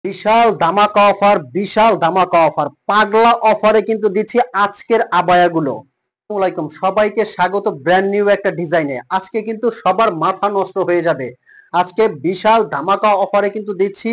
বিশাল ধামাকা অফার, বিশাল ধামাকা অফার, পাগলা অফারে কিন্তু দিচ্ছি আজকের আবায়াগুলো। আসসালামু আলাইকুম, সবাইকে স্বাগত ব্র্যান্ড নিউ একটা ডিজাইনে। আজকে কিন্তু সবার মাথা নষ্ট হয়ে যাবে। আজকে বিশাল ধামাকা অফারে কিন্তু দিচ্ছি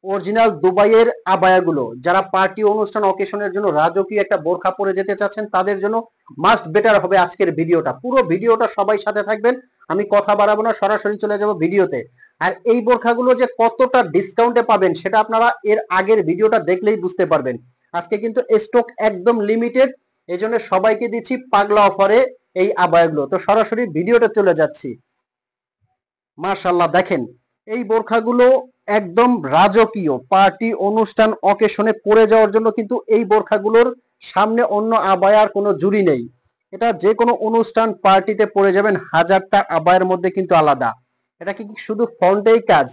অরিজিনাল দুবাইয়ের আবায়াগুলো। যারা পার্টি অনুষ্ঠান অকেশনের জন্য রাজকীয় একটা বোরখা পরে যেতে চাচ্ছেন তাদের জন্য মাস্ট বেটার হবে আজকের ভিডিওটা। পুরো ভিডিওটা সবাই সাথে থাকবেন, আমি কথা বাড়াবো না, সরাসরি চলে যাব ভিডিওতে। আর এই বোরখাগুলো যে কতটা ডিসকাউন্টে পাবেন সেটা আপনারা এর আগের ভিডিওটা দেখলেই বুঝতে পারবেন। আজকে কিন্তু স্টক একদম লিমিটেড, এই জন্য সবাইকে দিচ্ছি পাগলা অফারে এই আবায়াগুলো। তো সরাসরি ভিডিওটা চলে যাচ্ছি। মাশাআল্লাহ, দেখেন এই বোরখাগুলো একদম রাজকীয় পার্টি অনুষ্ঠান অকেশনে পরে যাওয়ার জন্য কিন্তু এই বোরখাগুলোর সামনে অন্য আবায়ার কোনো জুড়ি নেই। এটা যে কোনো অনুষ্ঠান পার্টিতে পরে যাবেন, হাজারটা আবায়ের মধ্যে কিন্তু আলাদা। এটা কি শুধু ফ্রন্টেই কাজ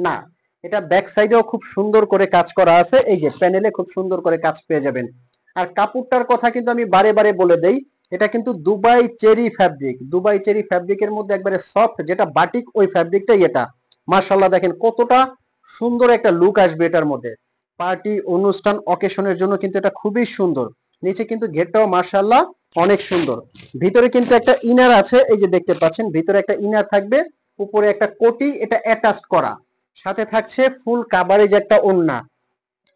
না, এটা ব্যাক সাইডেও খুব সুন্দর করে কাজ করা আছে। এই যে প্যানেলে খুব সুন্দর করে কাজ পেয়ে যাবেন। আর কাপড়টার কথা কিন্তু আমি বারে বারে বলে দেই, এটা কিন্তু Dubai cherry fabric. Dubai cherry ফ্যাব্রিকের মধ্যে একবারে সফট যেটা বাটিক, ওই ফ্যাব্রিকটাই এটা। মাশাআল্লাহ, দেখেন কতটা সুন্দর একটা লুক আসবে এটার মধ্যে। পার্টি অনুষ্ঠান অকেশনের জন্য কিন্তু এটা খুবই সুন্দর। নিচে কিন্তু ঘেরটাও মাশাআল্লাহ অনেক সুন্দর। ভিতরে কিন্তু একটা ইনার আছে, এই যে দেখতে পাচ্ছেন ভিতরে একটা ইনার থাকবে, উপরে একটা কোটি এটা অ্যাটাচড করা, সাথে থাকছে ফুল কাভারেজ একটা ওড়না।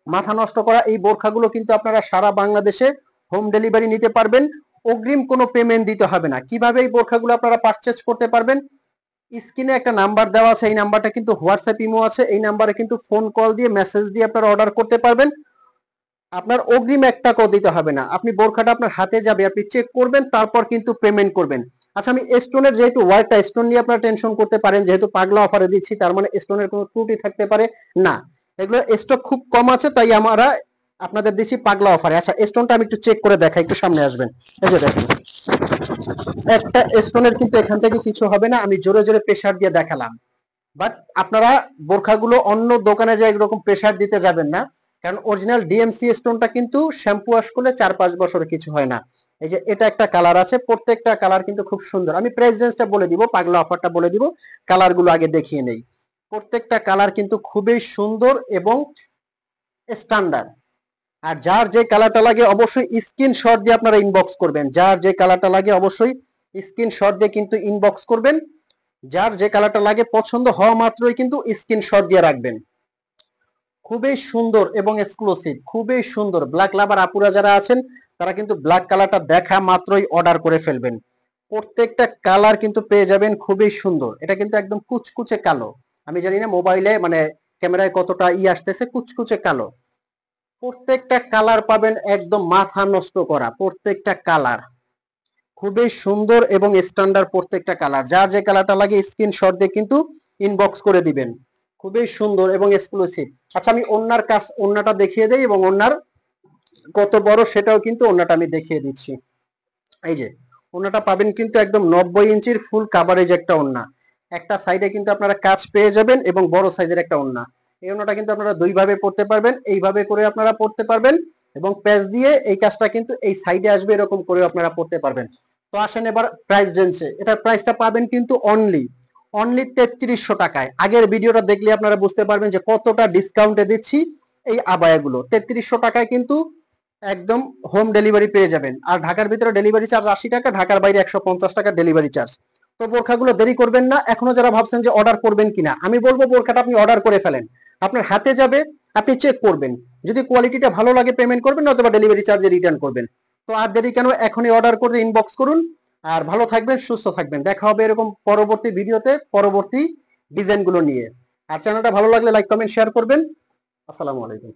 মাথা নষ্ট করা এই বোরখাগুলো কিন্তু আপনারা সারা বাংলাদেশে হোম ডেলিভারি নিতে পারবেন, অগ্রিম কোনো পেমেন্ট দিতে হবে না। কিভাবে এই বোরখাগুলো আপনারা পারচেজ করতে পারবেন, স্ক্রিনে একটা নাম্বার দেওয়া আছে, এই নাম্বারটা কিন্তু হোয়াটসঅ্যাপ ইমো আছে, এই নাম্বারে কিন্তু ফোন কল দিয়ে মেসেজ দিয়ে আপনারা অর্ডার করতে পারবেন। আপনার অগ্রিম 1 টাকাও দিতে হবে না। আপনি বোরখাটা আপনার হাতে যাবে, আপনি চেক করবেন, তারপর কিন্তু পেমেন্ট করবেন। আচ্ছা, আমি স্টোনের যেহেতু ওয়ার্কটা স্টোন নিয়ে আপনারা টেনশন করতে পারেন, যেহেতু পাগলা অফারে দিচ্ছি তার মানে স্টোনের কোনো ত্রুটি থাকতে পারে না, এগুলো স্টক খুব কম আছে, তাই আমরা আপনাদের দিচ্ছি পাগলা অফারে। আচ্ছা, স্টোনটা আমি একটু চেক করে দেখাই, একটু সামনে আসবেন। এই যে দেখেন একটা স্টোনের কিন্তু এখান থেকে কিছু হবে না, আমি জোরে জোরে প্রেসার দিয়ে দেখালাম। বাট আপনারা বোরখাগুলো অন্য দোকানে যায় এরকম প্রেসার দিতে যাবেন না, কারণ অরিজিনাল ডিএমসি স্টোনটা কিন্তু শ্যাম্পু ওয়াশ করলে 4-5 বছর কিছু হয় না। এই যে এটা একটা কালার আছে, প্রত্যেকটা কালার কিন্তু খুব সুন্দর। আমি প্রাইস রেঞ্জটা বলে দিব, পাগলা অফারটা বলে দিব, কালার গুলো আগে দেখিয়ে নেই। প্রত্যেকটা কালার কিন্তু খুবই সুন্দর এবং স্ট্যান্ডার্ড। আর যার যে কালারটা লাগে অবশ্যই স্ক্রিনশট দিয়ে আপনারা ইনবক্স করবেন। যার যে কালারটা লাগে অবশ্যই স্ক্রিনশট দিয়ে কিন্তু ইনবক্স করবেন। যার যে কালারটা লাগে পছন্দ হওয়া মাত্রই কিন্তু স্ক্রিনশট দিয়ে রাখবেন। খুবই সুন্দর এবং এক্সক্লুসিভ, খুবই সুন্দর। ব্ল্যাক লাভার আপুরা যারা আছেন তারা কিন্তু ব্ল্যাক কালারটা দেখা মাত্রই অর্ডার করে ফেলবেন। প্রত্যেকটা কালার কিন্তু পেয়ে যাবেন খুবই সুন্দর। এটা কিন্তু একদম কুচকুচে কালো, আমি জানি না মোবাইলে মানে ক্যামেরায় কতটা আসতেছে, কুচকুচে কালো। প্রত্যেকটা কালার পাবেন একদম মাথা নষ্ট করা, প্রত্যেকটা কালার খুবই সুন্দর এবং স্ট্যান্ডার্ড। প্রত্যেকটা কালার যার যে কালারটা লাগে স্ক্রিনশট দিয়ে কিন্তু ইনবক্স করে দিবেন। খুবই সুন্দর এবং এক্সক্লুসিভ। আচ্ছা, আমি ওন্নার কাজ, ওন্নাটা দেখিয়ে দেই এবং ওন্নার কত বড় সেটাও কিন্তু ওন্নাটা আমি দেখিয়ে দিচ্ছি। এই যে ওন্নাটা পাবেন কিন্তু একদম 90 ইঞ্চির ফুল কাভারেজ একটা ওন্না। একটা সাইডে কিন্তু আপনারা কাজ পেয়ে যাবেন এবং বড় সাইজের একটা ওন্না। এই ওন্নাটা কিন্তু আপনারা দুই ভাবে পড়তে পারবেন, এইভাবে করে আপনারা পড়তে পারবেন এবং প্যাচ দিয়ে এই কাজটা কিন্তু এই সাইডে আসবে, এরকম করে আপনারা পড়তে পারবেন। তো আসেন এবার প্রাইস রেঞ্জে। এটার প্রাইসটা পাবেন কিন্তু অনলি অনলি 3300 টাকায়। আগের ভিডিওটা দেখলে আপনারা বুঝতে পারবেন যে কতটা ডিসকাউন্টে দিচ্ছি এই আবায়াগুলো। 3300 টাকায় কিন্তু একদম হোম ডেলিভারি পেয়ে যাবেন। আর ঢাকার ভিতরে ডেলিভারি চার্জ 80 টাকা, ঢাকার বাইরে 150 টাকা ডেলিভারি চার্জ। তো বোরখাগুলো দেরি করবেন না। এখনো যারা ভাবছেন যে অর্ডার করবেন কিনা, আমি বলবো বোরখাটা আপনি অর্ডার করে ফেলেন। আপনার হাতে যাবে, আপনি চেক করবেন, যদি কোয়ালিটিটা ভালো লাগে পেমেন্ট করবেন, অথবা ডেলিভারি চার্জে রিটার্ন করবেন। তো আর দেরি কেন, এখনই অর্ডার করে ইনবক্স করুন। আর ভালো থাকবেন, সুস্থ থাকবেন। দেখা হবে এরকম পরবর্তী ভিডিওতে পরবর্তী ডিজাইনগুলো নিয়ে। আর চ্যানেলটা ভালো লাগলে লাইক কমেন্ট শেয়ার করবেন। আসসালামু আলাইকুম।